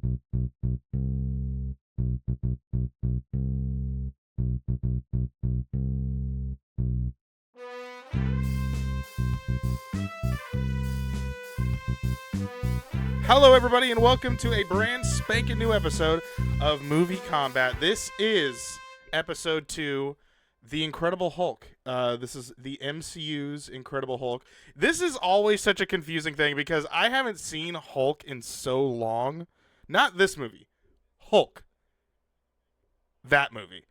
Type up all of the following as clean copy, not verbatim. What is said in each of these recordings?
Hello, everybody, and welcome to a brand spanking new episode of MovieKombat. This is episode 2, The Incredible Hulk. This is the MCU's Incredible Hulk. This is always such a confusing thing because I haven't seen Hulk in so long. Not this movie. Hulk. That movie.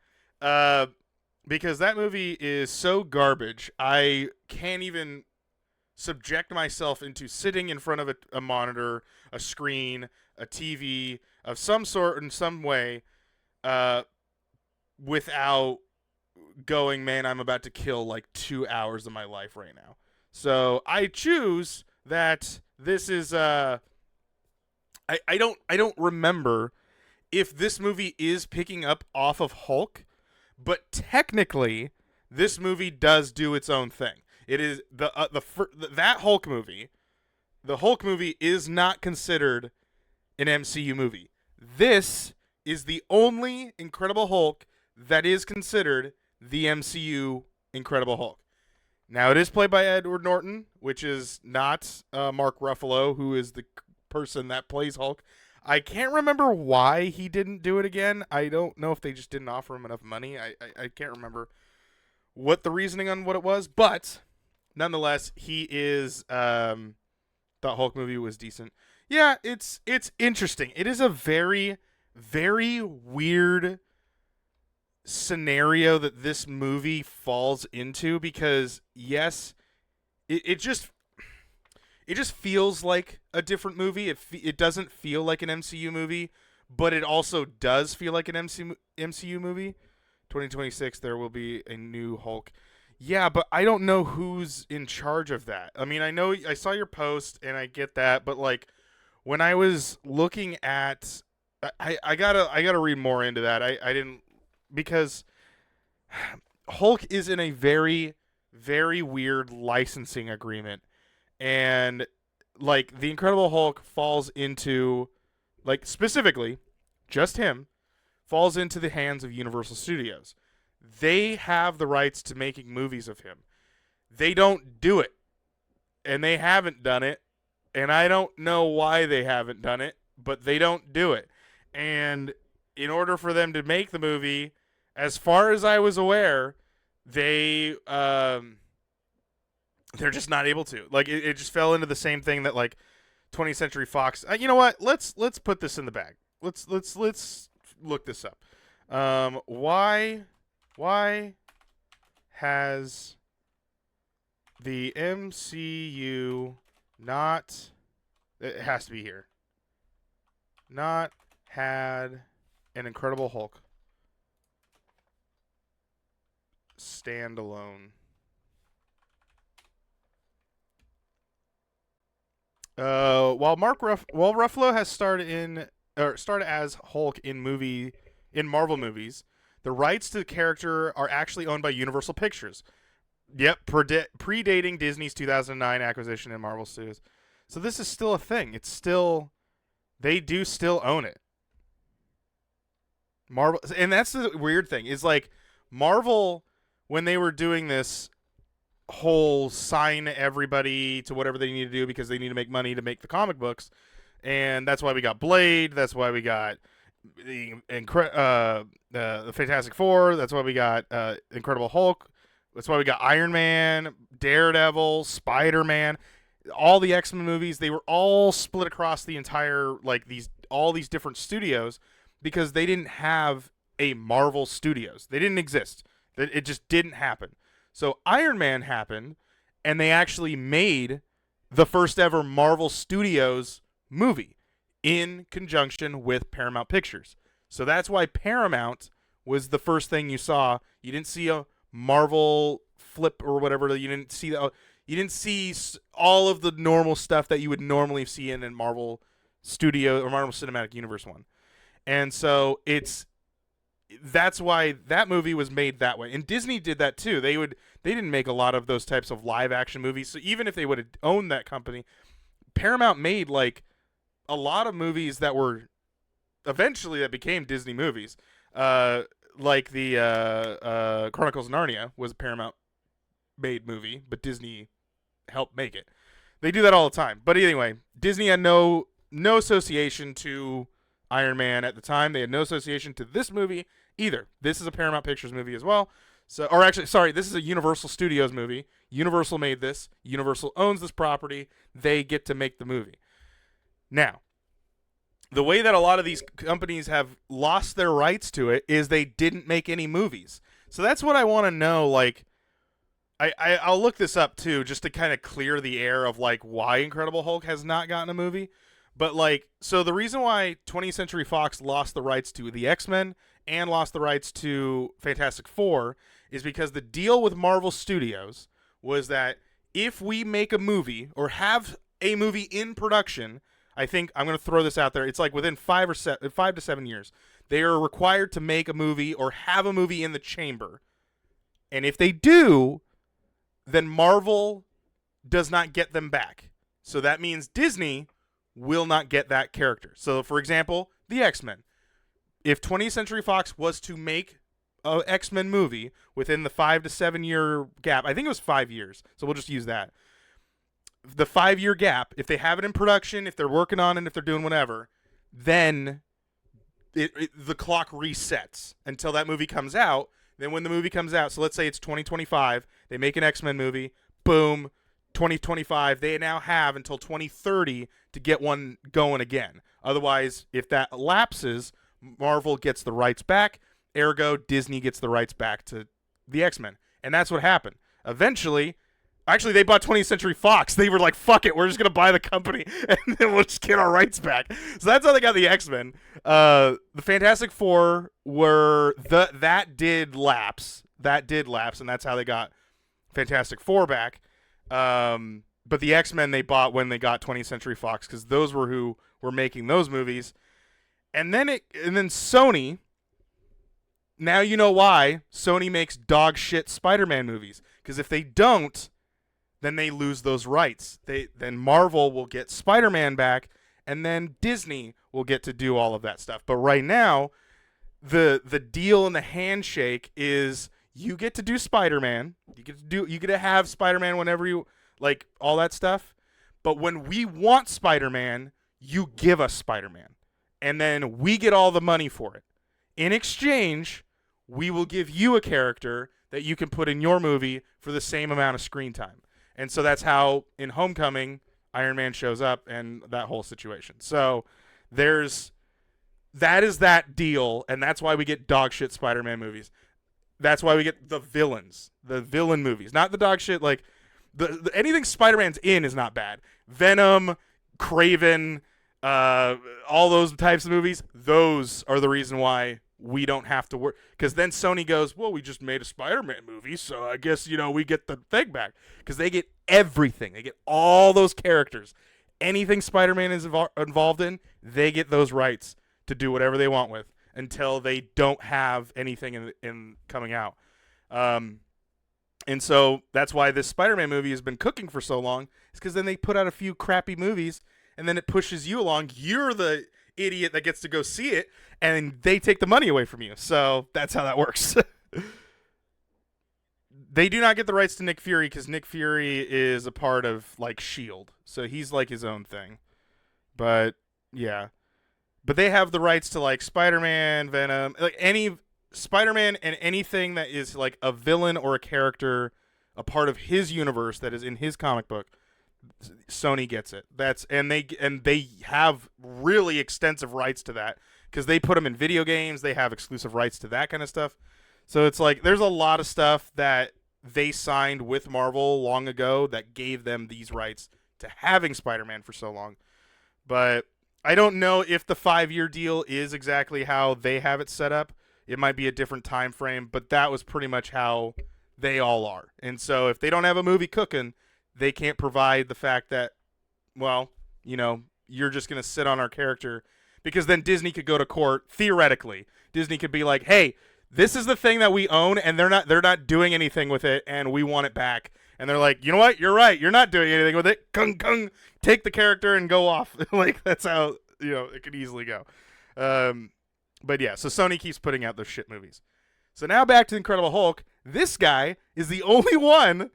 Because that movie is so garbage, I can't even subject myself into sitting in front of a monitor, a screen, a TV of some sort in some way, without going, man, I'm about to kill like 2 hours of my life right now. So I choose that this is I don't remember if this movie is picking up off of Hulk, but technically this movie does do its own thing. It is that Hulk movie. The Hulk movie is not considered an MCU movie. This is the only Incredible Hulk that is considered the MCU Incredible Hulk. Now, it is played by Edward Norton, which is not Mark Ruffalo, who is the person that plays Hulk. I can't remember why he didn't do it again. I don't know if they just didn't offer him enough money. I can't remember what the reasoning on what it was, but nonetheless, he is. The Hulk movie was decent. Yeah, it's interesting. It is a very, very weird scenario that this movie falls into because it just feels like a different movie. It doesn't feel like an MCU movie, but it also does feel like an MCU movie. 2026, there will be a new Hulk. Yeah, but I don't know who's in charge of that. I mean, I know I saw your post and I get that, but like when I was looking at, I gotta read more into that. I didn't, because Hulk is in a very, very weird licensing agreement, and like the Incredible Hulk falls into, like specifically, just him falls into the hands of Universal Studios. They have the rights to making movies of him. They don't do it. And they haven't done it. And I don't know why they haven't done it, but they don't do it. And in order for them to make the movie, as far as I was aware, they're just not able to. Like it just fell into the same thing that like 20th Century Fox. You know what? Let's put this in the bag. Let's look this up. Why has the MCU not, it has to be here, not had an Incredible Hulk standalone? While Ruffalo has started as Hulk in Marvel movies, the rights to the character are actually owned by Universal Pictures. Yep, predating Disney's 2009 acquisition in Marvel Studios. So this is still a thing. They do still own it. Marvel, and that's the weird thing, is like Marvel, when they were doing this whole sign everybody to whatever they need to do because they need to make money to make the comic books, and that's why we got Blade, that's why we got the Fantastic Four. That's why we got Incredible Hulk. That's why we got Iron Man, Daredevil, Spider-Man, all the X-Men movies. They were all split across the entire all these different studios because they didn't have a Marvel Studios. They didn't exist. It just didn't happen. So Iron Man happened, and they actually made the first ever Marvel Studios movie in conjunction with Paramount Pictures. So that's why Paramount was the first thing you saw. You didn't see a Marvel flip or whatever. You didn't see all of the normal stuff that you would normally see in Marvel Studio or Marvel Cinematic Universe one. And so that's why that movie was made that way. And Disney did that too. They didn't make a lot of those types of live action movies. So even if they would have owned that company, Paramount made like a lot of movies that were eventually that became Disney movies. Like the Chronicles of Narnia was a Paramount made movie, but Disney helped make it. They do that all the time. But anyway, Disney had no association to Iron Man at the time. They had no association to this movie either. This is a Paramount Pictures movie as well. So, or actually, sorry, this is a Universal Studios movie. Universal made this. Universal owns this property. They get to make the movie. Now, the way that a lot of these companies have lost their rights to it is they didn't make any movies. So that's what I want to know. Like, I'll look this up too, just to kind of clear the air of like why Incredible Hulk has not gotten a movie. But like, so the reason why 20th Century Fox lost the rights to the X-Men and lost the rights to Fantastic Four is because the deal with Marvel Studios was that if we make a movie or have a movie in production, I think I'm going to throw this out there. It's like within 5 to 7 years, they are required to make a movie or have a movie in the chamber. And if they do, then Marvel does not get them back. So that means Disney will not get that character. So, for example, the X-Men. If 20th Century Fox was to make an X-Men movie within the 5 to 7 year gap, I think it was 5 years, so we'll just use that. The 5-year gap, if they have it in production, if they're working on it, if they're doing whatever, then the clock resets until that movie comes out. Then when the movie comes out, so let's say it's 2025, they make an X-Men movie, boom, 2025, they now have until 2030 to get one going again. Otherwise, if that lapses, Marvel gets the rights back, ergo Disney gets the rights back to the X-Men. And that's what happened. Eventually, actually, they bought 20th Century Fox. They were like, fuck it, we're just going to buy the company, and then we'll just get our rights back. So that's how they got the X-Men. The Fantastic Four were, that did lapse, and that's how they got Fantastic Four back. But the X-Men they bought when they got 20th Century Fox, because those were who were making those movies. And then Sony, now you know why Sony makes dog shit Spider-Man movies. Because if they don't, then they lose those rights. Then Marvel will get Spider-Man back, and then Disney will get to do all of that stuff. But right now, the deal and the handshake is you get to do Spider-Man. You get to have Spider-Man whenever you like, all that stuff. But when we want Spider-Man, you give us Spider-Man. And then we get all the money for it. In exchange, we will give you a character that you can put in your movie for the same amount of screen time. And so that's how in Homecoming, Iron Man shows up and that whole situation. So that is that deal, and that's why we get dog shit Spider-Man movies. That's why we get the villains, the villain movies, not the dog shit. Like anything Spider-Man's in is not bad. Venom, Kraven, all those types of movies, those are the reason why we don't have to work. Because then Sony goes, well, we just made a Spider-Man movie, so I guess, we get the thing back. Because they get everything. They get all those characters. Anything Spider-Man is involved in, they get those rights to do whatever they want with until they don't have anything in coming out. And so that's why this Spider-Man movie has been cooking for so long. It's because then they put out a few crappy movies, and then it pushes you along. You're the idiot that gets to go see it, and they take the money away from you. So that's how that works. They do not get the rights to Nick Fury because Nick Fury is a part of like S.H.I.E.L.D. So he's like his own thing. But yeah. But they have the rights to like Spider-Man, Venom, like any Spider-Man and anything that is like a villain or a character, a part of his universe that is in his comic book. Sony gets it. And they have really extensive rights to that because they put them in video games. They have exclusive rights to that kind of stuff. So it's like there's a lot of stuff that they signed with Marvel long ago that gave them these rights to having Spider-Man for so long. But I don't know if the 5-year deal is exactly how they have it set up. It might be a different time frame, but that was pretty much how they all are. And so if they don't have a movie cooking, they can't provide the fact that, well, you're just going to sit on our character, because then Disney could go to court. Theoretically, Disney could be like, hey, this is the thing that we own, and they're not doing anything with it, and we want it back. And they're like, you know what? You're right. You're not doing anything with it. Kung, kung, take the character and go off. Like, that's how, it could easily go. But yeah, so Sony keeps putting out those shit movies. So now back to Incredible Hulk. This guy is the only one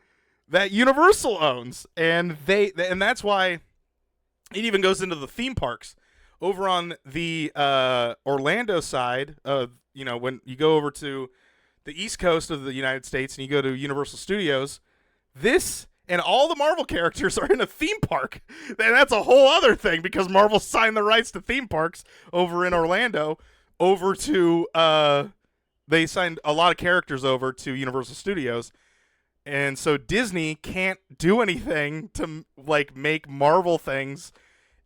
that Universal owns, and that's why it even goes into the theme parks. Over on the Orlando side of, when you go over to the East Coast of the United States and you go to Universal Studios, this and all the Marvel characters are in a theme park. And that's a whole other thing because Marvel signed the rights to theme parks over in Orlando over to they signed a lot of characters over to Universal Studios. And so Disney can't do anything to like make Marvel things.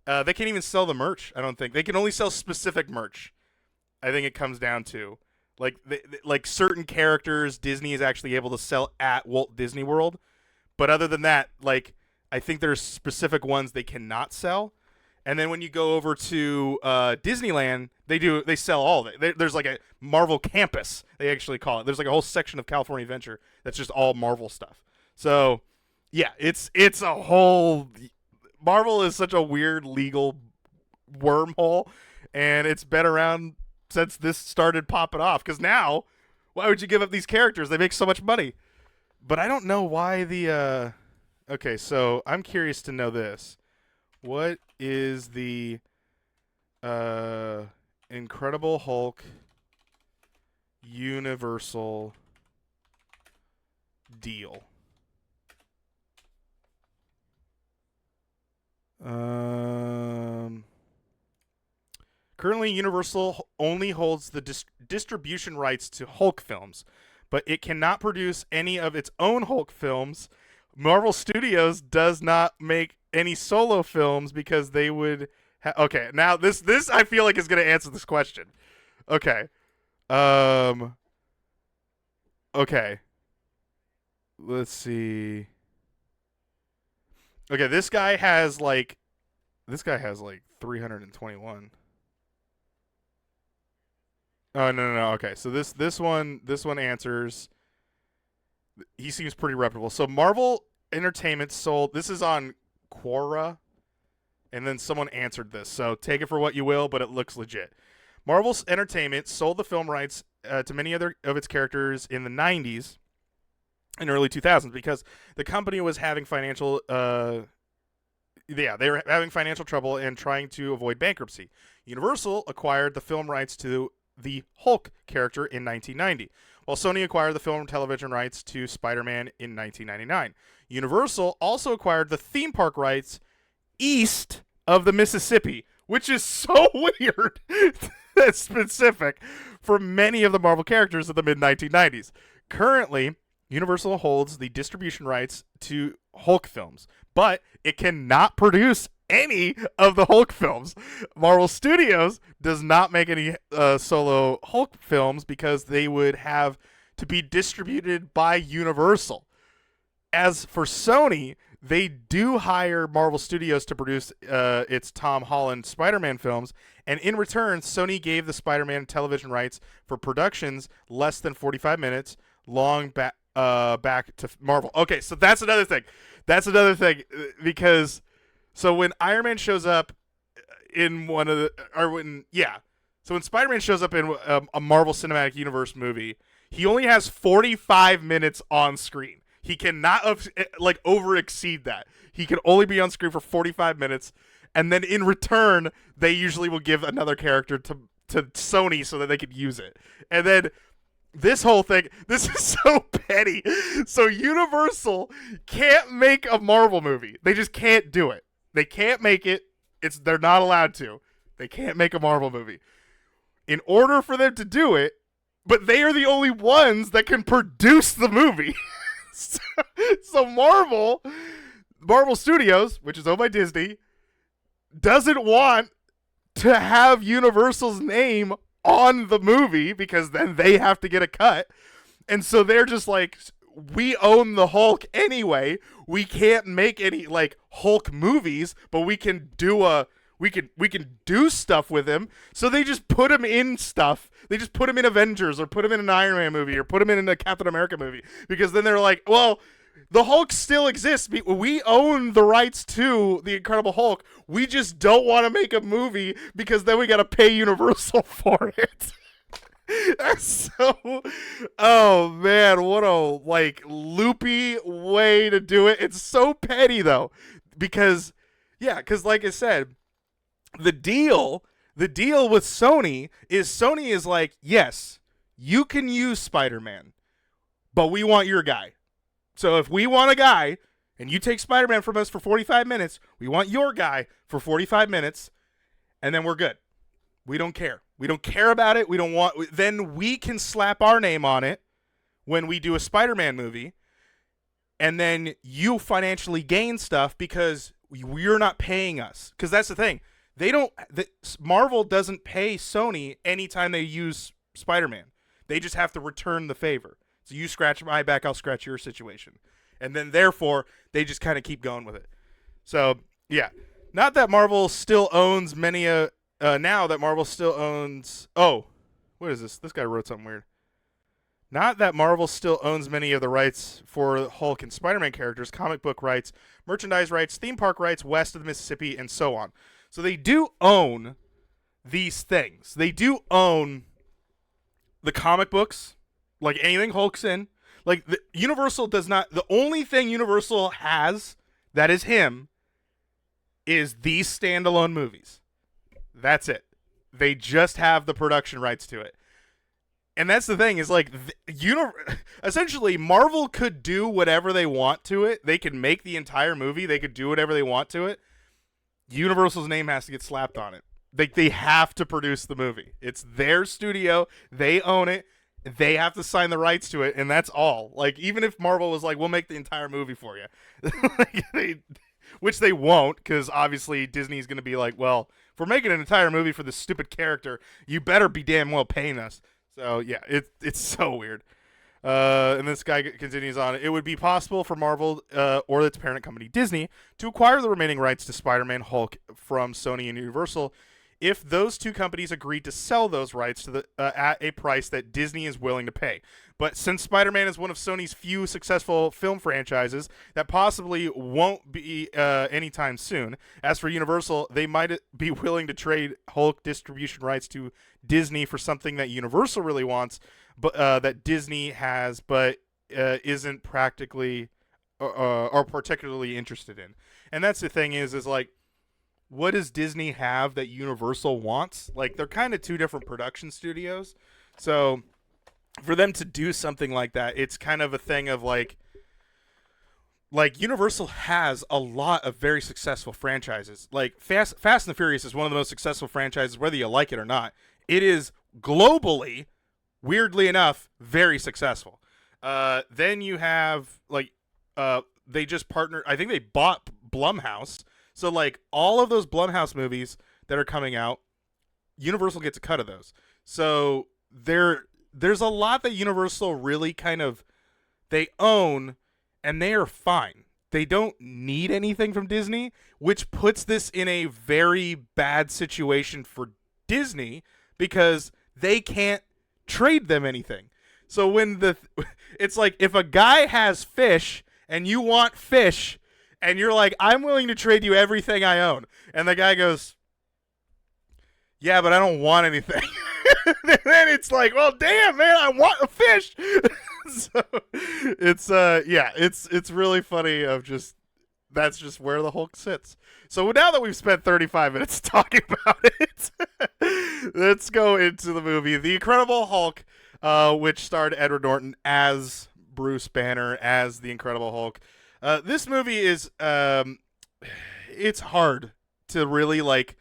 They can't even sell the merch, I don't think. They can only sell specific merch. I think it comes down to like certain characters Disney is actually able to sell at Walt Disney World. But other than that, like I think there's specific ones they cannot sell. And then when you go over to Disneyland, they sell all of it. There's like a Marvel campus, they actually call it. There's like a whole section of California Adventure that's just all Marvel stuff. So yeah, it's a whole Marvel is such a weird legal wormhole, and it's been around since this started popping off. Because now, why would you give up these characters? They make so much money. But I don't know why the. Okay, so I'm curious to know this. What is the Incredible Hulk Universal deal? Currently, Universal only holds the distribution rights to Hulk films, but it cannot produce any of its own Hulk films. Marvel Studios does not make any solo films because they would. Okay, now this I feel like is going to answer this question. Okay, okay. Let's see. Okay, this guy has like 321. Oh no. Okay, so this one answers. He seems pretty reputable. So Marvel Entertainment sold. This is on Quora, and then someone answered this. So take it for what you will, but it looks legit. Marvel Entertainment sold the film rights to many other of its characters in the 90s and early 2000s because the company was having financial. They were having financial trouble and trying to avoid bankruptcy. Universal acquired the film rights to the Hulk character in 1990, while Sony acquired the film and television rights to Spider-Man in 1999. Universal also acquired the theme park rights east of the Mississippi, which is so weird. That's specific for many of the Marvel characters of the mid-1990s. Currently, Universal holds the distribution rights to Hulk films, but it cannot produce any of the Hulk films. Marvel Studios does not make any solo Hulk films because they would have to be distributed by Universal. As for Sony, they do hire Marvel Studios to produce its Tom Holland Spider-Man films, and in return, Sony gave the Spider-Man television rights for productions less than 45 minutes long back to Marvel. Okay, so that's another thing. Because so when Iron Man shows up in so when Spider-Man shows up in a Marvel Cinematic Universe movie, he only has 45 minutes on screen. He cannot over exceed that. He can only be on screen for 45 minutes, and then in return, they usually will give another character to Sony so that they could use it. And then this whole thing, this is so petty. So Universal can't make a Marvel movie. They just can't do it. They can't make it. They're not allowed to. They can't make a Marvel movie. In order for them to do it, but they are the only ones that can produce the movie. So Marvel Studios, which is owned by Disney, doesn't want to have Universal's name on the movie because then they have to get a cut. And so they're just like, we own the Hulk anyway. We can't make any like Hulk movies, but we can do we can do stuff with him. So they just put him in stuff. They just put him in Avengers or put him in an Iron Man movie or put him in a Captain America movie because then they're like, well, The Hulk still exists. We own the rights to the Incredible Hulk. We just don't want to make a movie because then we got to pay Universal for it. That's so. Oh man, what a like loopy way to do it. It's so petty though, because because like I said, the deal with Sony is like, yes, you can use Spider-Man, but we want your guy. So if we want a guy and you take Spider-Man from us for 45 minutes, we want your guy for 45 minutes, and then we're good. We don't care. We don't care about it. We don't want. Then we can slap our name on it when we do a Spider-Man movie, and then you financially gain stuff because you're not paying us. Because that's the thing. Marvel doesn't pay Sony anytime they use Spider-Man. They just have to return the favor. So you scratch my back, I'll scratch your situation. And then, therefore, they just kind of keep going with it. So, yeah. Not that Marvel still owns many... now that Marvel still owns... Oh, what is this? This guy wrote something weird. Not that Marvel still owns many of the rights for Hulk and Spider-Man characters, comic book rights, merchandise rights, theme park rights west of the Mississippi, and so on. So they do own these things. They do own the comic books, like anything Hulk's in. Like, Universal does not... The only thing Universal has that is him is these standalone movies. That's it. They just have the production rights to it. And that's the thing, is like, essentially, Marvel could do whatever they want to it. They could make the entire movie. They could do whatever they want to it. Universal's name has to get slapped on it. They have to produce the movie. It's their studio. They own it. They have to sign the rights to it, and that's all. Like, even if Marvel was like, we'll make the entire movie for you. Which they won't, because obviously Disney's going to be like, well, if we're making an entire movie for this stupid character, you better be damn well paying us. So, yeah, it's so weird. And this guy continues on. It would be possible for Marvel or its parent company, Disney, to acquire the remaining rights to Spider-Man, Hulk from Sony and Universal if those two companies agreed to sell those rights to at a price that Disney is willing to pay. But since Spider-Man is one of Sony's few successful film franchises that possibly won't be anytime soon, as for Universal, they might be willing to trade Hulk distribution rights to Disney for something that Universal really wants, but that Disney has, but isn't practically or particularly interested in. And that's the thing is like, what does Disney have that Universal wants? Like, they're kind of two different production studios. So for them to do something like that, it's kind of a thing of like Universal has a lot of very successful franchises. Like Fast and the Furious is one of the most successful franchises, whether you like it or not. It is globally, weirdly enough, very successful. Then you have they just partnered. I think they bought Blumhouse. So, like, all of those Blumhouse movies that are coming out, Universal gets a cut of those. So, there's a lot that Universal really kind of, they own, and they are fine. They don't need anything from Disney, which puts this in a very bad situation for Disney because they can't trade them anything. So, it's like, if a guy has fish and you want fish, and you're like, I'm willing to trade you everything I own. And the guy goes, yeah, but I don't want anything. And then it's like, well, damn, man, I want a fish. So it's really funny of just, that's just where the Hulk sits. So now that we've spent 35 minutes talking about it, let's go into the movie. The Incredible Hulk, which starred Edward Norton as Bruce Banner, as the Incredible Hulk. This movie is, it's hard to really, like,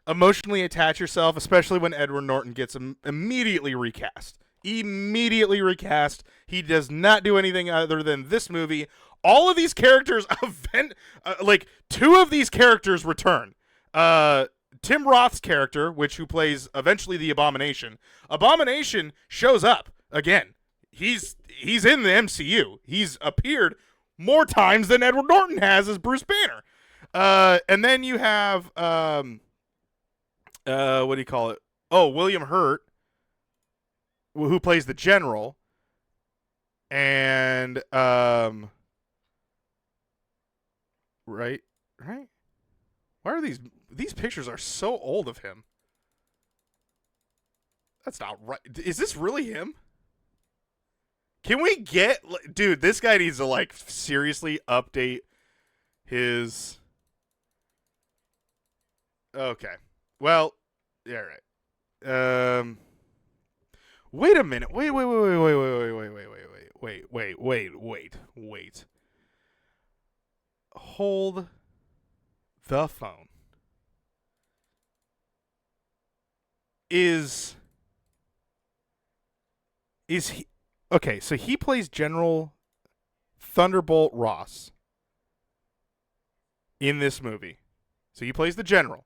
emotionally attach yourself, especially when Edward Norton gets immediately recast. Immediately recast. He does not do anything other than this movie. All of these characters, two of these characters return. Tim Roth's character, who plays eventually the Abomination. Abomination shows up again. He's in the MCU. He's appeared more times than Edward Norton has as Bruce Banner. And then you have, what do you call it? Oh, William Hurt, who plays the General. And, right? Right? Why are these pictures are so old of him? That's not right. Is this really him? Can we get dude, this guy needs to like seriously update his Okay. Well, yeah, right. Wait a minute. Wait. Hold the phone. Is he okay? So he plays General Thunderbolt Ross in this movie. So he plays the general.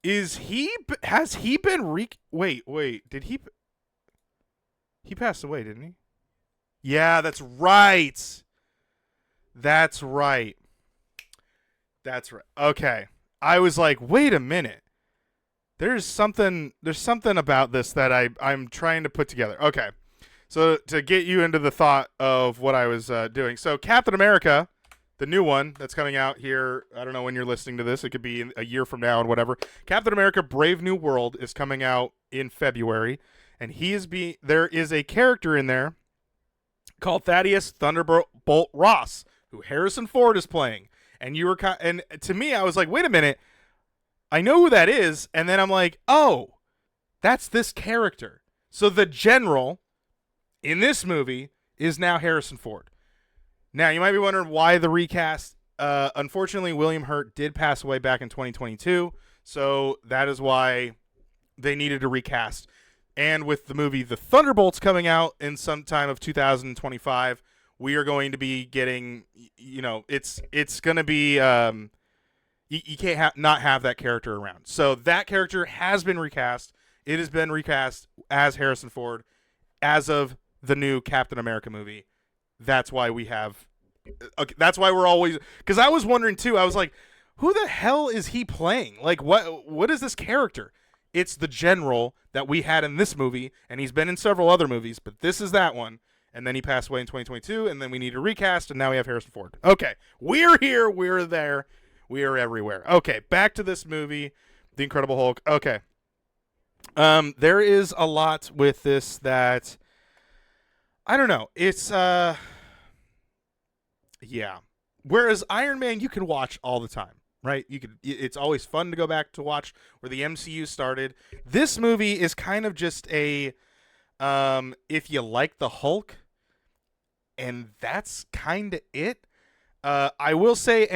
Has he been wait, did he passed away, didn't he? Yeah, that's right. That's right. That's right. Okay. I was like, "Wait a minute. There's something about this that I'm trying to put together." Okay. So to get you into the thought of what I was doing. So Captain America, the new one that's coming out here, I don't know when you're listening to this. It could be a year from now and whatever. Captain America Brave New World is coming out in February, and there is a character in there called Thaddeus Thunderbolt Ross, who Harrison Ford is playing. And and to me, I was like, wait a minute, I know who that is. And then I'm like, oh, that's this character. So the general in this movie is now Harrison Ford. Now, you might be wondering why the recast. Unfortunately, William Hurt did pass away back in 2022, so that is why they needed to recast. And with the movie The Thunderbolts coming out in some time of 2025, we are going to be getting, it's going to be, you can't not have that character around. So that character has been recast. It has been recast as Harrison Ford as of the new Captain America movie. That's why we have. Okay, that's why we're always. Because I was wondering too. I was like, who the hell is he playing? Like, what is this character? It's the general that we had in this movie, and he's been in several other movies, but this is that one. And then he passed away in 2022, and then we need a recast, and now we have Harrison Ford. Okay, we're here, we're there, we are everywhere. Okay, back to this movie, The Incredible Hulk. Okay, there is a lot with this that I don't know. It's yeah. Whereas Iron Man, you can watch all the time, right? It's always fun to go back to watch where the MCU started. This movie is kind of just a, if you like the Hulk, and that's kind of it. I will say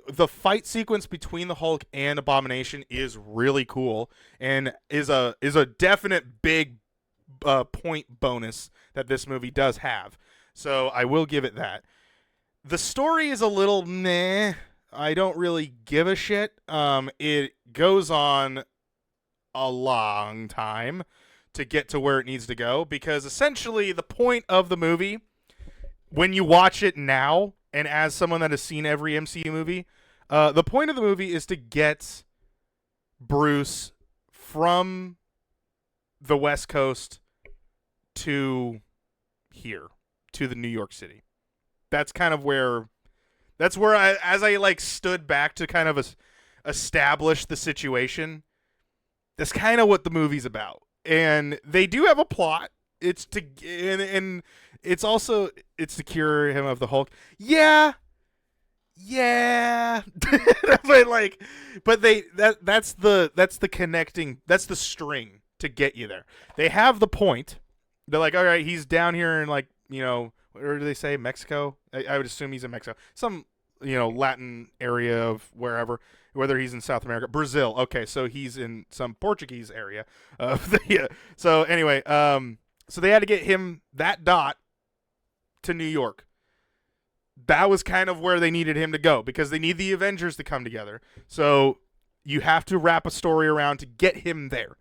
the fight sequence between the Hulk and Abomination is really cool and is a definite big point bonus that this movie does have. So I will give it that. The story is a little meh. I don't really give a shit. It goes on a long time to get to where it needs to go because essentially the point of the movie, when you watch it now and as someone that has seen every MCU movie, the point of the movie is to get Bruce from the West Coast to here, to the New York City. That's kind of where as I like stood back to kind of establish the situation, that's kind of what the movie's about. And they do have a plot. It's to and it's also to cure him of the Hulk. Yeah. That's the connecting, that's the string to get you there. They have the point. They're like, all right, he's down here in like, where do they say, Mexico? I would assume he's in Mexico. Some, Latin area of wherever, whether he's in South America. Brazil. Okay, so he's in some Portuguese area. So anyway, so they had to get him, that dot, to New York. That was kind of where they needed him to go because they need the Avengers to come together. So you have to wrap a story around to get him there.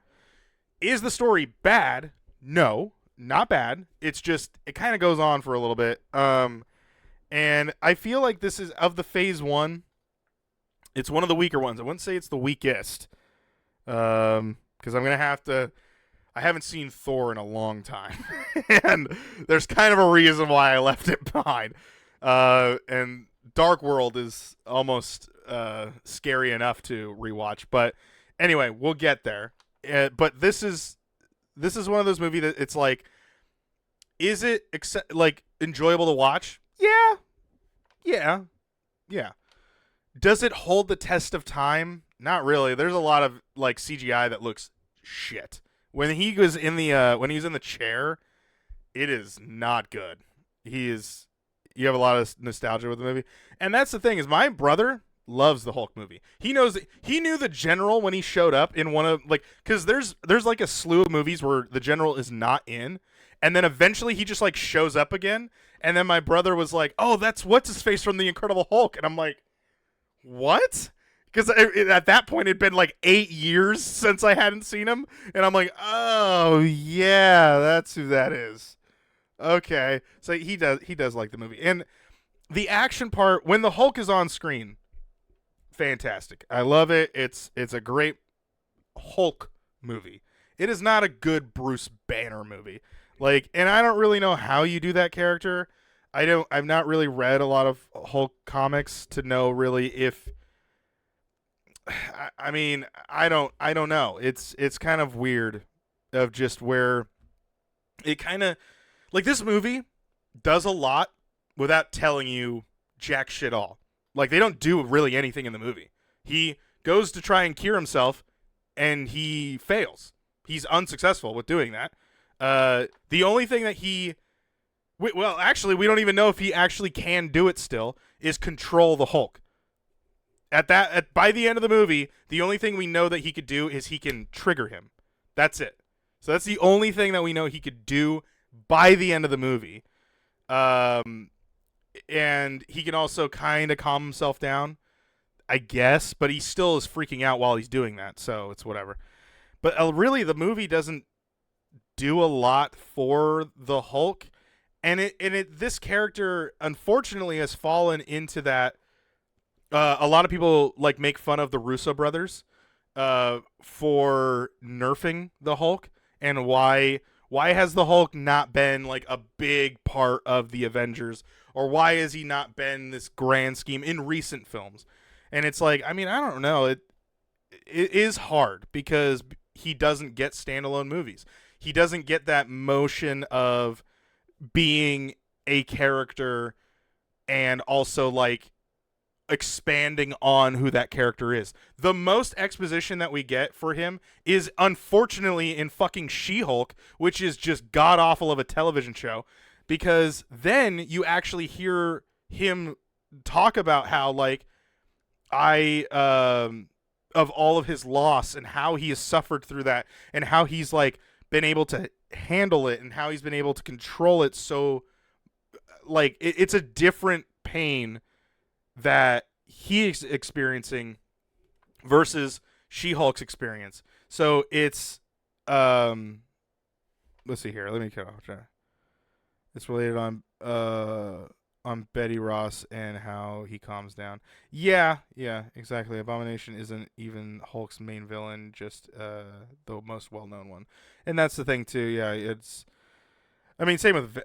Is the story bad? No. Not bad. It's just, it kind of goes on for a little bit. And I feel like this is, of the phase one, it's one of the weaker ones. I wouldn't say it's the weakest. Because I'm going to have to, I haven't seen Thor in a long time. And there's kind of a reason why I left it behind. And Dark World is almost scary enough to rewatch. But anyway, we'll get there. But this is one of those movies that it's like, is it like enjoyable to watch? Yeah, yeah, yeah. Does it hold the test of time? Not really. There's a lot of like CGI that looks shit. When he was in the chair, it is not good. He is You have a lot of nostalgia with the movie. And that's the thing is my brother loves the Hulk movie. He knew the general when he showed up in one of like cuz there's like a slew of movies where the general is not in and then eventually he just like shows up again and then my brother was like, "Oh, that's what's his face from the Incredible Hulk." And I'm like, "What?" Because at that point it'd been like 8 years since I hadn't seen him, and I'm like, "Oh yeah, that's who that is." Okay, so he does like the movie, and the action part when the Hulk is on screen, fantastic. I love it. It's a great Hulk movie. It is not a good Bruce Banner movie. Like, and I don't really know how you do that character. I've not really read a lot of Hulk comics to know really if I mean, I don't know. It's kind of weird of just where it kind of like this movie does a lot without telling you jack shit all. Like they don't do really anything in the movie. He goes to try and cure himself and he fails. He's unsuccessful with doing that. The only thing that well, actually, we don't even know if he actually can do it still, is control the Hulk. By the end of the movie, the only thing we know that he could do is he can trigger him. That's it. So that's the only thing that we know he could do by the end of the movie. And he can also kind of calm himself down, I guess, but he still is freaking out while he's doing that, so it's whatever. But really, the movie doesn't do a lot for the Hulk, and this character unfortunately has fallen into that. A lot of people like make fun of the Russo brothers for nerfing the Hulk, and why has the Hulk not been like a big part of the Avengers, or why has he not been this grand scheme in recent films? And it's like, I mean, I don't know. It is hard because he doesn't get standalone movies. He doesn't get that motion of being a character and also like expanding on who that character is. The most exposition that we get for him is unfortunately in fucking She-Hulk, which is just god awful of a television show, because then you actually hear him talk about how like of all of his loss and how he has suffered through that and how he's like been able to handle it and how he's been able to control it, so like it's a different pain that he's experiencing versus She-Hulk's experience. So it's let's see here. Let me cut off. It's related on Betty Ross and how he calms down. Yeah, exactly. Abomination isn't even Hulk's main villain, just the most well-known one. And that's the thing too. Yeah, I mean, same with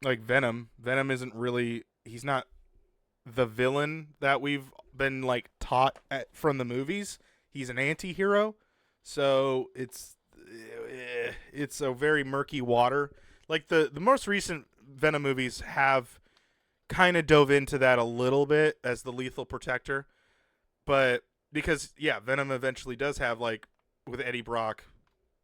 like Venom. Venom isn't really. He's not the villain that we've been like taught from the movies. He's an anti-hero, so it's a very murky water. Like the most recent Venom movies have kind of dove into that a little bit as the lethal protector, but because Venom eventually does have like with Eddie Brock,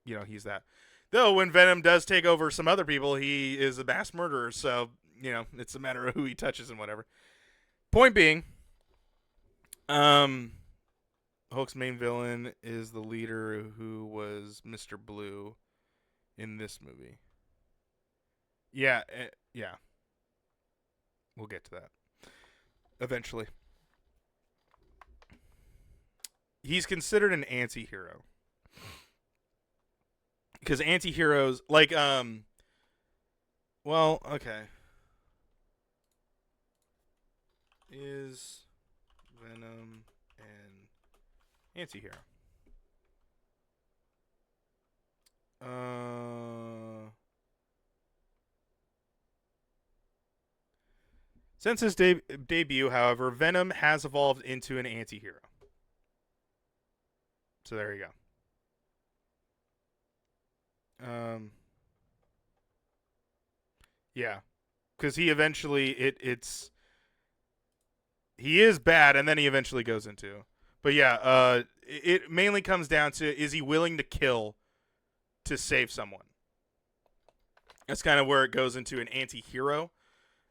he's that. Though when Venom does take over some other people, he is a mass murderer, so it's a matter of who he touches and whatever. Point being, Hulk's main villain is the leader who was Mr. Blue in this movie. Yeah. We'll get to that eventually. He's considered an anti-hero because anti-heroes like well, okay. Is Venom an anti-hero? Since his debut, however, Venom has evolved into an anti-hero. So there you go. Yeah, because he eventually he is bad, and then he eventually goes into. But yeah, it mainly comes down to, is he willing to kill to save someone? That's kind of where it goes into an anti-hero.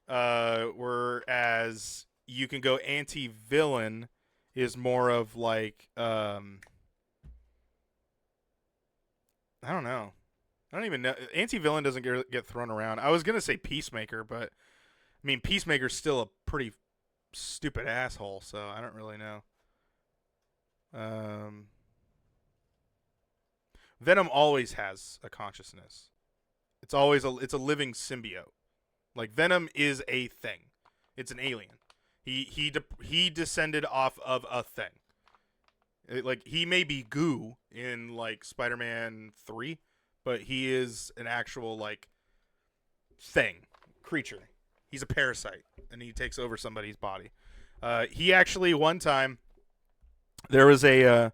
Whereas you can go anti-villain is more of like I don't know. I don't even know. Anti-villain doesn't get thrown around. I was gonna say Peacemaker, but I mean Peacemaker's still a pretty stupid asshole, so I don't really know. Venom always has a consciousness. It's a living symbiote. Like Venom is a thing. It's an alien. He descended off of a thing. Like he may be goo in like Spider-Man 3, but he is an actual like thing, creature. He's a parasite and he takes over somebody's body. He actually one time there was there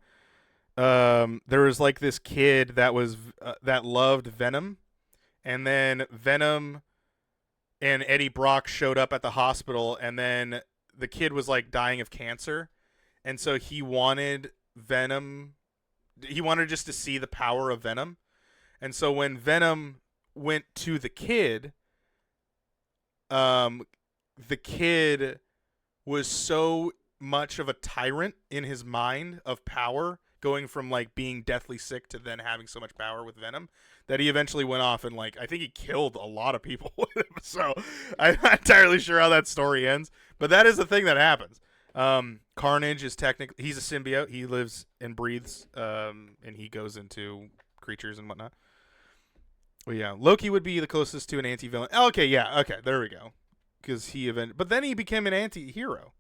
was like this kid that was that loved Venom, and then Venom and Eddie Brock showed up at the hospital, and then the kid was like dying of cancer, and so he wanted Venom. He wanted just to see the power of Venom, and so when Venom went to the kid was so much of a tyrant in his mind of power, going from like being deathly sick to then having so much power with Venom, that he eventually went off and like I think he killed a lot of people with him. So I'm not entirely sure how that story ends, but that is the thing that happens. Carnage is technically, he's a symbiote. He lives and breathes, and he goes into creatures and whatnot. Well, yeah, Loki would be the closest to an anti-villain. Okay, yeah, okay, there we go. Because but then he became an anti-hero.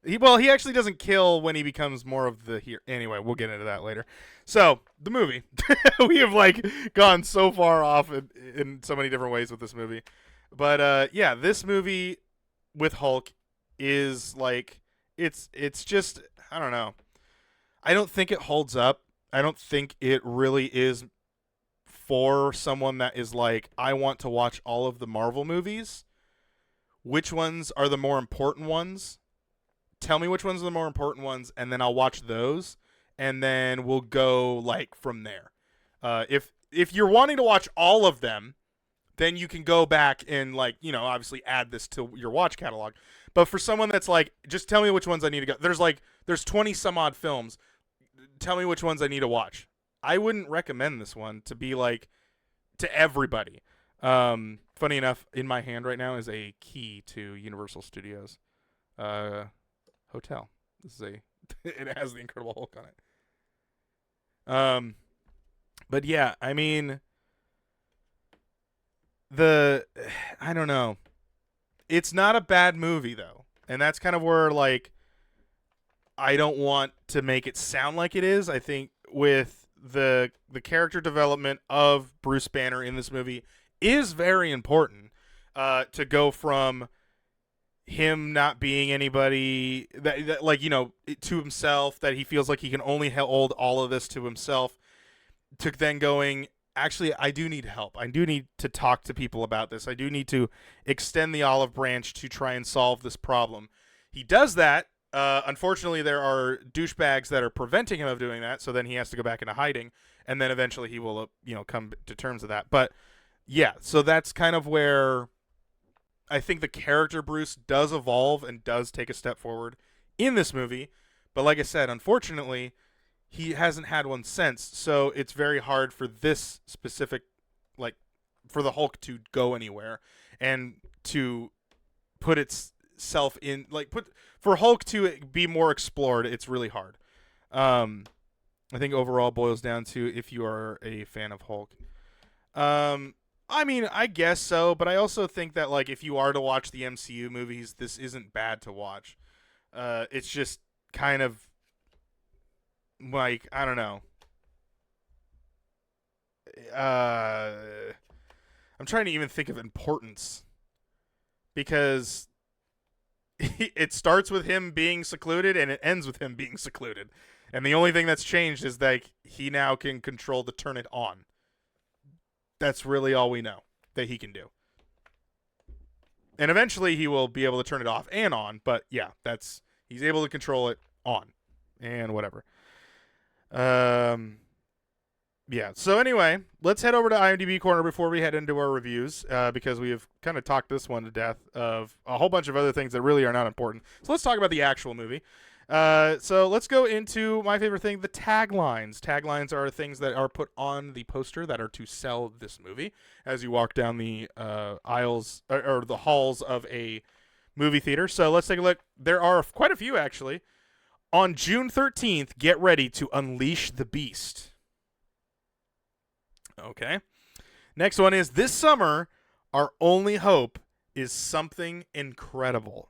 He actually doesn't kill when he becomes more of the hero. Anyway, we'll get into that later. So, the movie. We have, like, gone so far off in so many different ways with this movie. But, yeah, this movie with Hulk is, like, it's just, I don't know. I don't think it holds up. I don't think it really is for someone that is like, I want to watch all of the Marvel movies. Which ones are the more important ones? Tell me which ones are the more important ones, and then I'll watch those, and then we'll go like from there. If you're wanting to watch all of them, then you can go back and like obviously add this to your watch catalog. But for someone that's like, just tell me which ones I need to go. There's 20 some odd films. Tell me which ones I need to watch. I wouldn't recommend this one to be like to everybody. Funny enough, in my hand right now is a key to Universal Studios hotel. This is it has the Incredible Hulk on it. But yeah, I mean, I don't know. It's not a bad movie though, and that's kind of where like I don't want to make it sound like it is. I think with the character development of Bruce Banner in this movie is very important, to go from him not being anybody that like to himself, that he feels like he can only hold all of this to himself, to then going, actually I do need help. I do need to talk to people about this. I do need to extend the olive branch to try and solve this problem. He does that. Unfortunately, there are douchebags that are preventing him of doing that, so then he has to go back into hiding, and then eventually he will come to terms with that. But yeah, so that's kind of where I think the character Bruce does evolve and does take a step forward in this movie. But like I said, unfortunately, he hasn't had one since, so it's very hard for this specific, like, for the Hulk to go anywhere and to put itself in, like, for Hulk to be more explored. It's really hard. I think overall boils down to if you are a fan of Hulk. I mean, I guess so, but I also think that like if you are to watch the MCU movies, this isn't bad to watch. It's just kind of like, I don't know. I'm trying to even think of importance, because it starts with him being secluded and it ends with him being secluded. And the only thing that's changed is that he now can control to turn it on. That's really all we know that he can do. And eventually he will be able to turn it off and on, but yeah, he's able to control it on and whatever. Yeah, so anyway, let's head over to IMDb Corner before we head into our reviews, because we have kind of talked this one to death of a whole bunch of other things that really are not important. So let's talk about the actual movie. So let's go into my favorite thing, the taglines. Taglines are things that are put on the poster that are to sell this movie as you walk down the aisles or the halls of a movie theater. So let's take a look. There are quite a few, actually. On June 13th, get ready to unleash the beast. Okay. Next one is, this summer, our only hope is something incredible.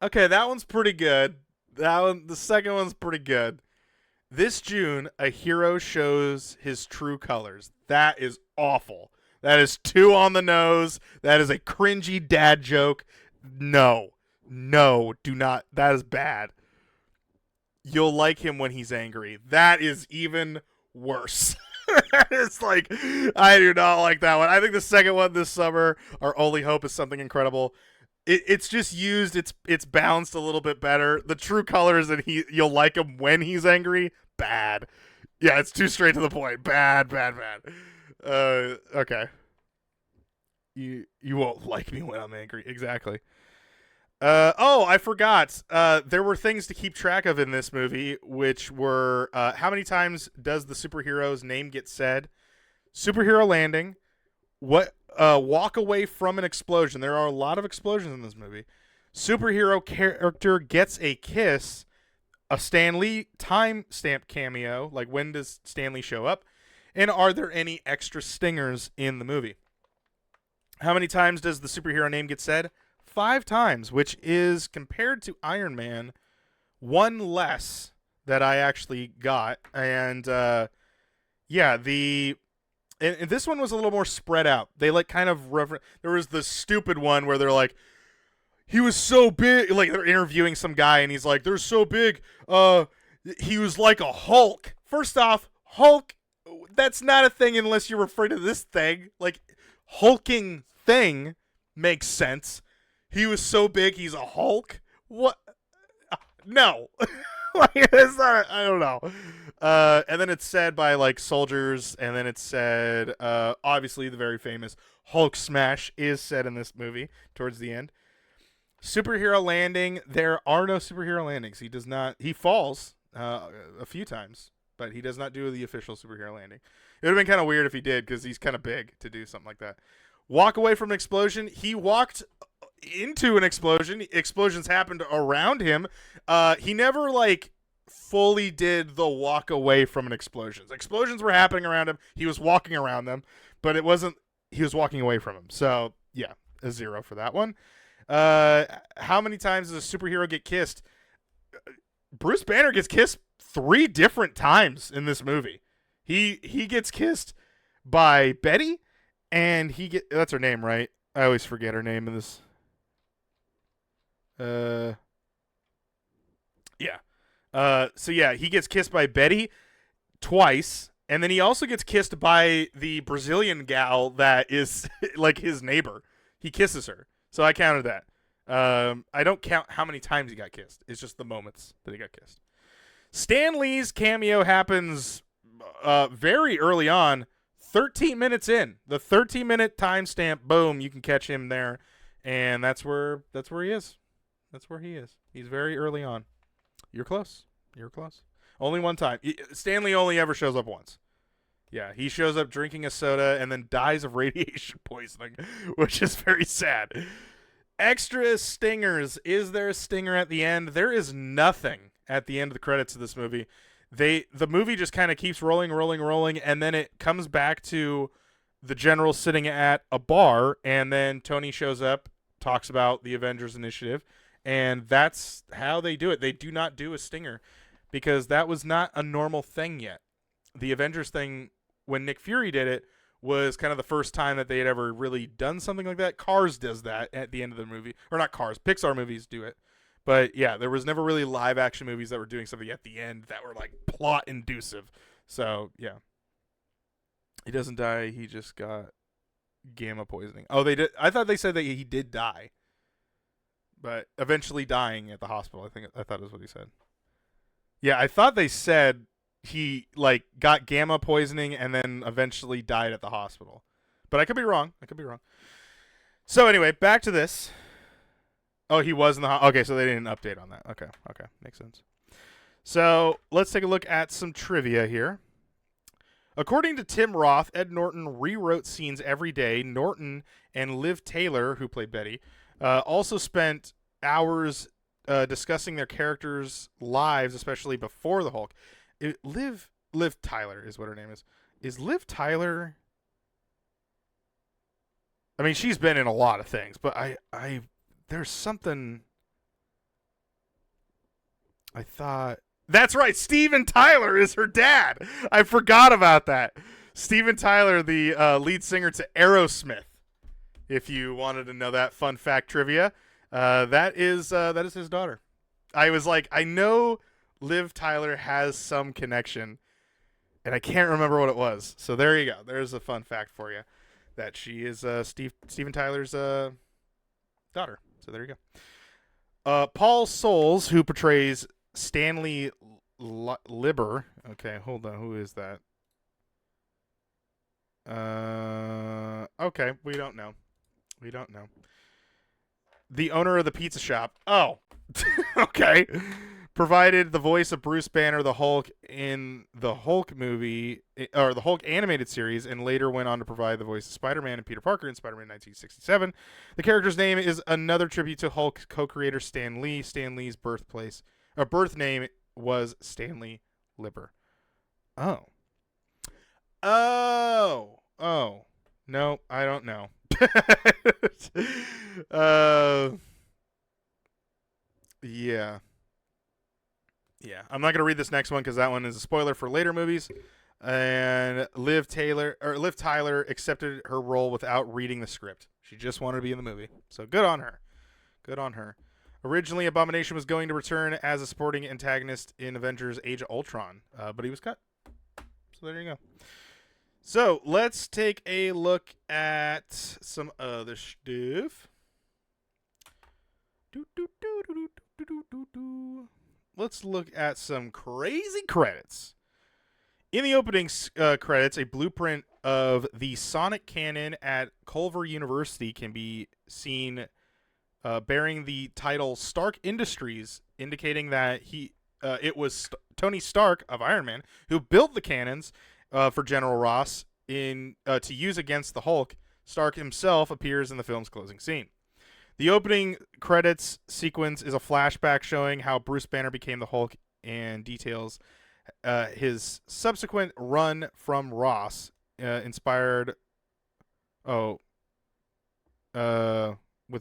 Okay, that one's pretty good. The second one's pretty good. This June, a hero shows his true colors. That is awful. That is too on the nose. That is a cringy dad joke. No, do not. That is bad. You'll like him when he's angry. That is even worse. It's like, I do not like that one. I think the second one, this summer, our only hope is something incredible. It's just used. It's balanced a little bit better. The true colors that you'll like him when he's angry. Bad. Yeah, it's too straight to the point. Bad. Okay. You won't like me when I'm angry. Exactly. I forgot. There were things to keep track of in this movie, which were how many times does the superhero's name get said? Superhero landing. What? Walk away from an explosion. There are a lot of explosions in this movie. Superhero character gets a kiss. A Stan Lee timestamp cameo. Like, when does Stan Lee show up? And are there any extra stingers in the movie? How many times does the superhero name get said? 5 times, which is, compared to Iron Man, 1 less that I actually got. And yeah, and this one was a little more spread out. They like kind of there was the stupid one where they're like, he was so big, like they're interviewing some guy and he's like, they're so big, he was like a Hulk. First off, Hulk, that's not a thing unless you're referring to this thing. Like, hulking thing makes sense. He was so big, he's a Hulk? What? No. Like, it's not, I don't know. And then it's said by, like, soldiers, and then it's said, obviously the very famous Hulk smash is said in this movie towards the end. Superhero landing, there are no superhero landings. He falls a few times, but he does not do the official superhero landing. It would have been kind of weird if he did, because he's kind of big to do something like that. Walk away from an explosion. He walked into an explosion. Explosions happened around him. He never, like, fully did the walk away from an explosion. Explosions were happening around him. He was walking around them, but it wasn't, he was walking away from them. So, yeah, a 0 for that one. How many times does a superhero get kissed? Bruce Banner gets kissed 3 different times in this movie. He gets kissed by Betty, and that's her name, right? I always forget her name in this. Yeah. So yeah, he gets kissed by Betty twice, and then he also gets kissed by the Brazilian gal that is like his neighbor. He kisses her. So I counted that. I don't count how many times he got kissed. It's just the moments that he got kissed. Stan Lee's cameo happens very early on, 13 minutes in. The 13-minute timestamp, boom, you can catch him there. And that's where he is. That's where he is. He's very early on. You're close. Only one time. Stan Lee only ever shows up once. Yeah, he shows up drinking a soda and then dies of radiation poisoning, which is very sad. Extra stingers. Is there a stinger at the end? There is nothing at the end of the credits of this movie. The movie just kind of keeps rolling, and then it comes back to the general sitting at a bar, and then Tony shows up, talks about the Avengers Initiative, and that's how they do it. They do not do a stinger because that was not a normal thing yet. The Avengers thing, when Nick Fury did it, was kind of the first time that they had ever really done something like that. Cars does that at the end of the movie. Or not Cars, Pixar movies do it. But yeah, there was never really live action movies that were doing something at the end that were like plot inducive. So yeah. He doesn't die, he just got gamma poisoning. Oh, they did. I thought they said that he did die. But eventually dying at the hospital. I thought is what he said. Yeah, I thought they said he like got gamma poisoning and then eventually died at the hospital. But I could be wrong. So anyway, back to this. Oh, he was in the okay, so they didn't update on that. Okay, makes sense. So let's take a look at some trivia here. According to Tim Roth, Ed Norton rewrote scenes every day. Norton and Liv Taylor, who played Betty, also spent hours discussing their characters' lives, especially before the Hulk. Liv Tyler is what her name is. Is Liv Tyler? I mean, she's been in a lot of things, but I there's something. I thought that's right. Steven Tyler is her dad. I forgot about that. Steven Tyler, the lead singer to Aerosmith. If you wanted to know that fun fact trivia, that is his daughter. I was like, I know Liv Tyler has some connection, and I can't remember what it was. So there you go. There's a fun fact for you, that she is Steven Tyler's daughter. So there you go. Paul Soles, who portrays Stanley Lieber. Okay, hold on. Who is that? Okay, we don't know. The owner of the pizza shop. Oh, okay. Provided the voice of Bruce Banner, the Hulk, in the Hulk movie, or the Hulk animated series, and later went on to provide the voice of Spider-Man and Peter Parker in Spider-Man 1967. The character's name is another tribute to Hulk co-creator Stan Lee. Stan Lee's birth name was Stanley Lieber. Oh. No, I don't know. Yeah. I'm not gonna read this next one because that one is a spoiler for later movies. And Liv Tyler accepted her role without reading the script. She just wanted to be in the movie. So good on her. Originally, Abomination was going to return as a supporting antagonist in Avengers: Age of Ultron, but he was cut. So there you go. So let's take a look at some other stuff. Let's look at some crazy credits. In the opening credits, a blueprint of the Sonic cannon at Culver University can be seen, bearing the title Stark Industries, indicating that it was Tony Stark of Iron Man who built the cannons for General Ross to use against the Hulk. Stark himself appears in the film's closing scene. The opening credits sequence is a flashback showing how Bruce Banner became the Hulk and details his subsequent run from Ross, inspired with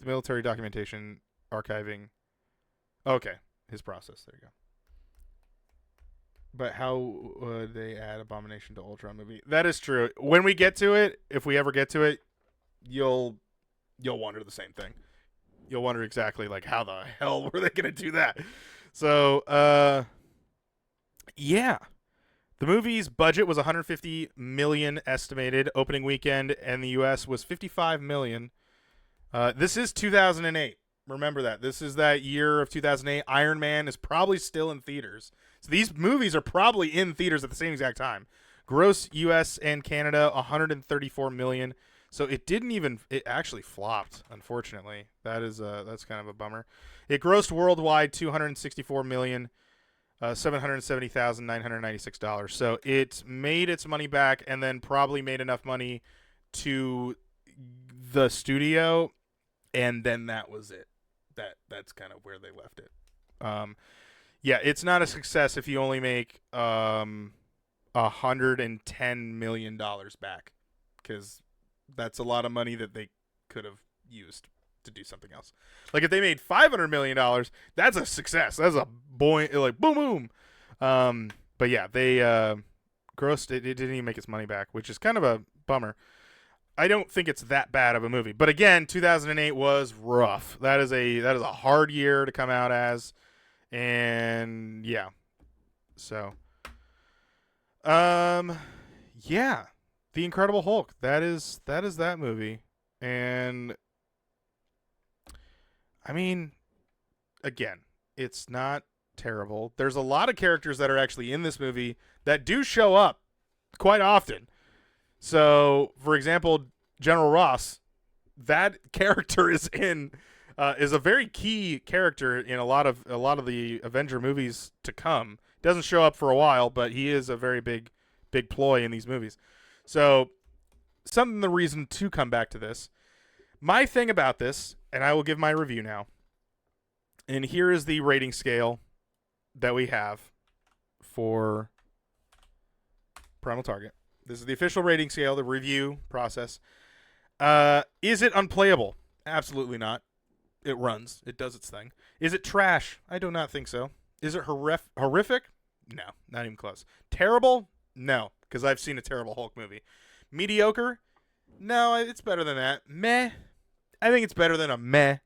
military documentation, archiving. Okay, his process. There you go. But how would they add Abomination to Ultron movie? That is true. When we get to it, if we ever get to it, you'll wonder the same thing. You'll wonder exactly like how the hell were they going to do that? So, yeah. The movie's budget was $150 million estimated. Opening weekend in the U.S. was $55 million. This is 2008. Remember that. This is that year of 2008. Iron Man is probably still in theaters. So these movies are probably in theaters at the same exact time. Gross U.S. and Canada, $134 million. So it actually flopped, unfortunately. That's kind of a bummer. It grossed worldwide $264 million, $770,996. So it made its money back and then probably made enough money to the studio, and then that was it. That's kind of where they left it. Yeah, it's not a success if you only make $110 million back, because that's a lot of money that they could have used to do something else. Like if they made $500 million, that's a success. That's a boom boom. But yeah, they grossed it. It didn't even make its money back, which is kind of a bummer. I don't think it's that bad of a movie. But again, 2008 was rough. That is a hard year to come out as, and yeah. So, yeah, The Incredible Hulk. That is that movie, and I mean, again, it's not terrible. There's a lot of characters that are actually in this movie that do show up quite often. So, for example, General Ross, that character is a very key character in a lot of the Avenger movies to come. Doesn't show up for a while, but he is a very big ploy in these movies. So, the reason to come back to this. My thing about this, and I will give my review now. And here is the rating scale that we have for Primal Target. This is the official rating scale, the review process. Is it unplayable? Absolutely not. It runs. It does its thing. Is it trash? I do not think so. Is it horrific? No, not even close. Terrible? No, because I've seen a terrible Hulk movie. Mediocre? No, it's better than that. Meh? I think it's better than a meh.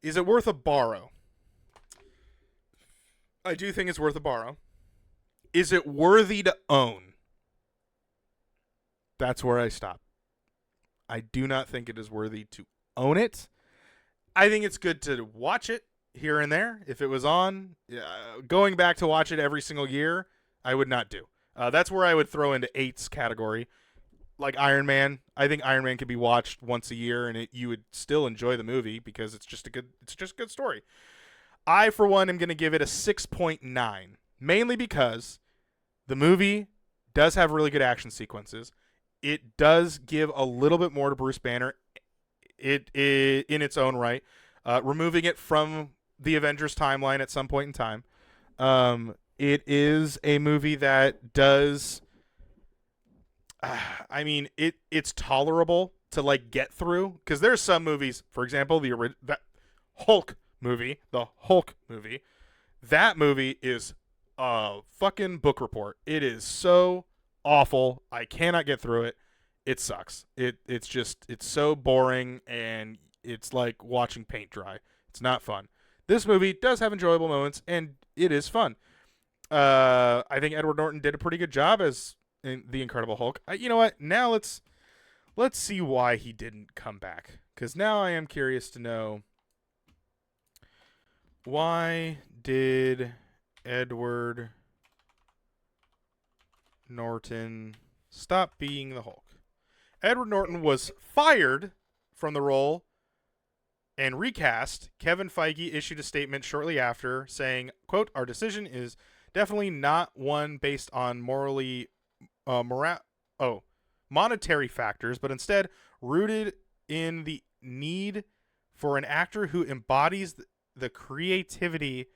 Is it worth a borrow? I do think it's worth a borrow. Is it worthy to own? That's where I stop. I do not think it is worthy to own it. I think it's good to watch it here and there. If it was on, going back to watch it every single year, I would not do. That's where I would throw into eight's category. Like Iron Man, I think Iron Man could be watched once a year, and you would still enjoy the movie because it's just a good story. I, for one, am going to give it a 6.9, mainly because the movie does have really good action sequences. It does give a little bit more to Bruce Banner in its own right, removing it from the Avengers timeline at some point in time. It is a movie that does... I mean, it's tolerable to like get through, because there's some movies, for example, that Hulk movie, that movie is a fucking book report. It is so awful. I cannot get through it. It sucks. It's so boring, and it's like watching paint dry. It's not fun. This movie does have enjoyable moments, and it is fun. I think Edward Norton did a pretty good job as in The Incredible Hulk. You know what? Now let's see why he didn't come back, because now I am curious to know, why did Edward Norton stop being the Hulk? Edward Norton was fired from the role and recast. Kevin Feige issued a statement shortly after saying, quote, "Our decision is definitely not one based on monetary factors, but instead rooted in the need for an actor who embodies the creativity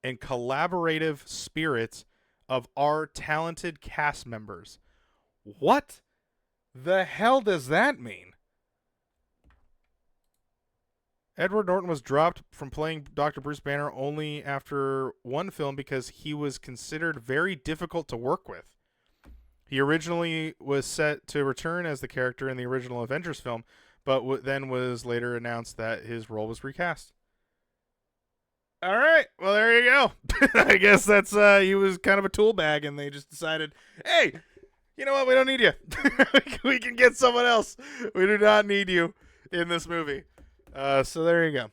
and collaborative spirit of our talented cast members." What the hell does that mean? Edward Norton was dropped from playing Dr. Bruce Banner only after one film because he was considered very difficult to work with. He originally was set to return as the character in the original Avengers film, but then was later announced that his role was recast. All right, well, there you go. I guess that's he was kind of a tool bag, and they just decided, hey, you know what? We don't need you. We can get someone else. We do not need you in this movie. So there you go.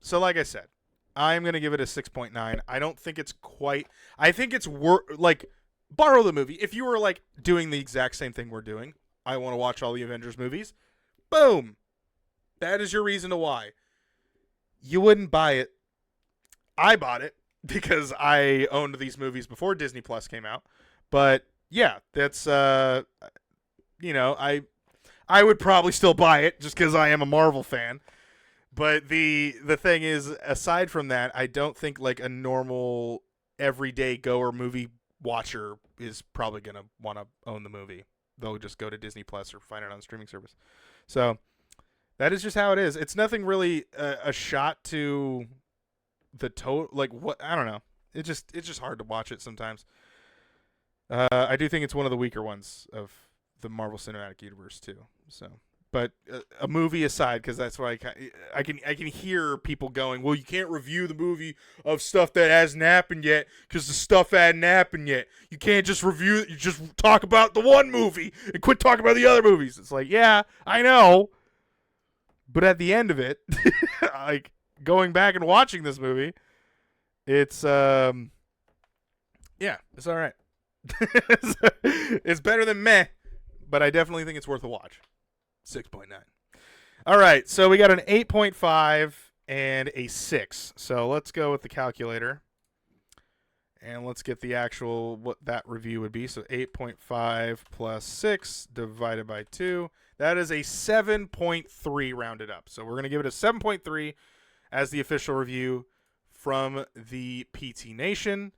So like I said, I'm going to give it a 6.9. I don't think it's quite... I think it's borrow the movie. If you were like doing the exact same thing we're doing, I want to watch all the Avengers movies, boom. That is your reason to why. You wouldn't buy it. I bought it because I owned these movies before Disney Plus came out. But yeah, that's I would probably still buy it just because I am a Marvel fan. But the thing is, aside from that, I don't think like a normal everyday goer movie watcher is probably gonna want to own the movie. They'll just go to Disney Plus or find it on a streaming service. So that is just how it is. It's nothing really a shot to the like what, I don't know. It's just hard to watch it sometimes. I do think it's one of the weaker ones of the Marvel Cinematic Universe too. So, but a movie aside, because that's why I can hear people going, well, you can't review the movie of stuff that hasn't happened yet because the stuff hadn't happened yet. You can't just review it. You just talk about the one movie and quit talking about the other movies. It's like, yeah, I know, but at the end of it, like going back and watching this movie, it's yeah, it's all right. It's better than meh, but I definitely think it's worth a watch. 6.9. All right, so we got an 8.5 and a 6. So let's go with the calculator. And let's get the actual, what that review would be. So 8.5 plus 6 divided by 2. That is a 7.3 rounded up. So we're going to give it a 7.3 as the official review from the PT Nation.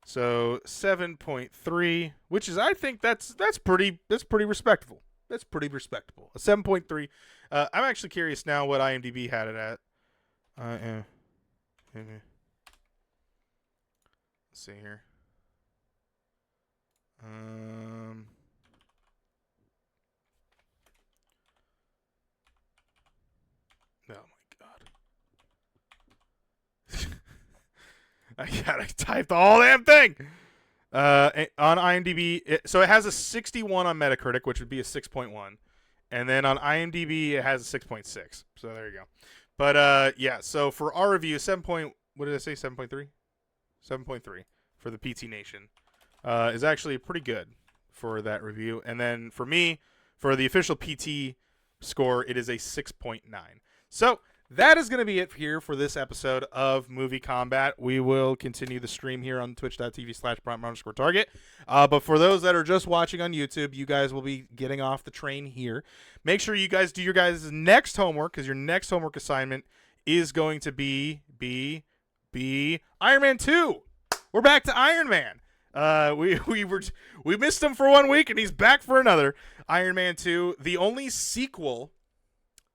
So 7.3, which is, I think that's pretty respectable. That's pretty respectable. A 7.3. I'm actually curious now what IMDb had it at. Yeah. Let's see here. Oh my god. I gotta type the whole damn thing. On IMDb, so it has a 61 on Metacritic, which would be a 6.1, and then on IMDb it has a 6.6. So there you go. But yeah, so for our review, what did I say? 7.3, 7.3 for the PT Nation is actually pretty good for that review. And then for me, for the official PT score, it is a 6.9. So that is going to be it here for this episode of MovieKombat. We will continue the stream here on twitch.tv/Primal_Target. But for those that are just watching on YouTube, you guys will be getting off the train here. Make sure you guys do your guys' next homework, because your next homework assignment is going to be Iron Man 2. We're back to Iron Man. We missed him for 1 week, and he's back for another. Iron Man 2, the only sequel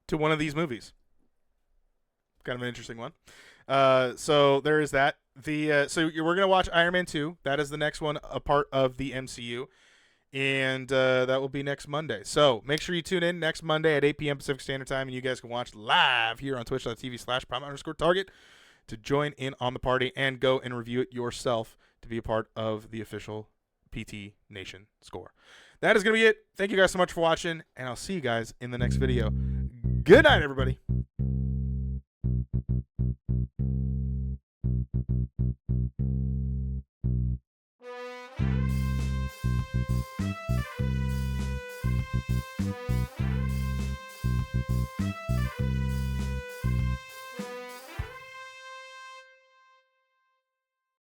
to one of these movies. Kind of an interesting one. So there is that. So we're gonna watch Iron Man 2. That is the next one, a part of the MCU, and that will be next Monday. So make sure you tune in next Monday at 8 p.m. Pacific Standard Time, and you guys can watch live here on twitch.tv/Prime_Target to join in on the party and go and review it yourself to be a part of the official PT Nation score. That is gonna be it. Thank you guys so much for watching, and I'll see you guys in the next video. Good night, everybody.